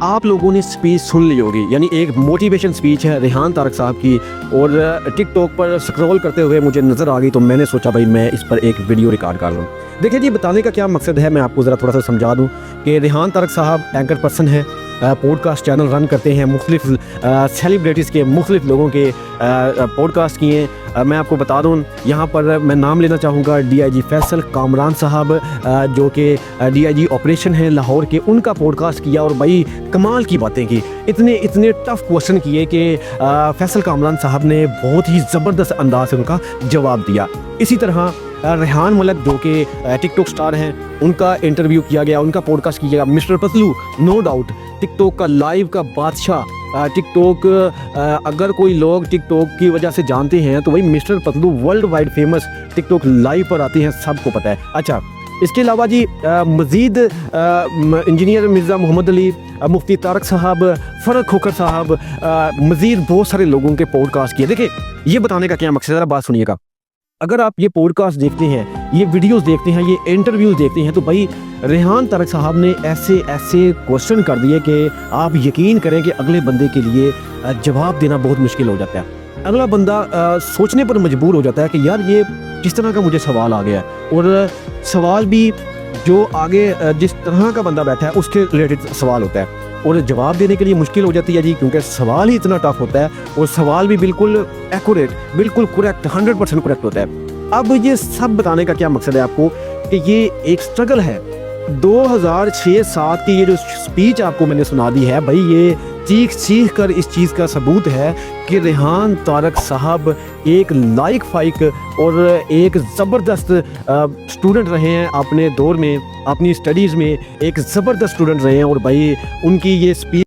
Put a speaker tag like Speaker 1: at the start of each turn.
Speaker 1: आप लोगों ने स्पीच सुन ली होगी, यानी एक मोटिवेशन स्पीच है रेहान तारक साहब की, और टिकटॉक पर स्क्रॉल करते हुए मुझे नज़र आ गई, तो मैंने सोचा भाई मैं इस पर एक वीडियो रिकॉर्ड कर लूँ। देखिए जी, बताने का क्या मकसद है मैं आपको ज़रा थोड़ा सा समझा दूँ कि रेहान तारक साहब एंकर पर्सन है, पॉडकास्ट चैनल रन करते हैं, मुख्तलिफ सेलिब्रिटीज़ के मुख्तलिफ लोगों के पॉडकास्ट किए। मैं आपको बता दूँ, यहाँ पर मैं नाम लेना चाहूँगा DIG फैसल कामरान साहब, जो कि DIG ऑपरेशन है लाहौर के, उनका पॉडकास्ट किया और भाई कमाल की बातें की, इतने टफ क्वेश्चन किए कि फैसल कामरान साहब ने बहुत ही ज़बरदस्त अंदाज से उनका जवाब दिया। इसी तरह रेहान मलिक जो कि टिकटॉक स्टार हैं, उनका इंटरव्यू किया गया, उनका पॉडकास्ट किया गया। Mister Patlu no doubt TikTok का लाइव का बादशाह, टिकटॉक अगर कोई लोग टिकटॉक की वजह से जानते हैं तो वही mister Patlu world wide famous TikTok live पर आते हैं, सबको पता है। अच्छा, इसके अलावा जी मज़ीद इंजीनियर मिर्ज़ा मोहम्मद अली, मुफ्ती तारक साहब, फ़र्क खोखर साहब, मज़ीद बहुत सारे लोगों के पॉडकास्ट किए। देखिए, ये बताने का क्या मकसद है, बात सुनिएगा। अगर आप ये पॉडकास्ट देखते हैं, ये वीडियोस देखते हैं, ये इंटरव्यूज़ देखते हैं, तो भाई रेहान तारक साहब ने ऐसे क्वेश्चन कर दिए कि आप यकीन करें कि अगले बंदे के लिए जवाब देना बहुत मुश्किल हो जाता है। अगला बंदा सोचने पर मजबूर हो जाता है कि यार ये किस तरह का मुझे सवाल आ गया है, और सवाल भी जो आगे जिस तरह का बंदा बैठा है उसके रिलेटेड सवाल होता है, और जवाब देने के लिए मुश्किल हो जाती है जी, क्योंकि सवाल ही इतना टफ होता है और सवाल भी बिल्कुल एक्यूरेट, बिल्कुल करेक्ट, 100% करेक्ट होता है। अब ये सब बताने का क्या मकसद है आपको कि ये एक स्ट्रगल है। 2006-07 की ये जो स्पीच आपको मैंने सुना दी है, भाई ये चीख कर इस चीज़ का सबूत है कि रेहान तारक साहब एक लाइक फाइक और एक ज़बरदस्त स्टूडेंट रहे हैं अपने दौर में, अपनी स्टडीज़ में एक ज़बरदस्त स्टूडेंट रहे हैं, और भाई उनकी ये स्पीच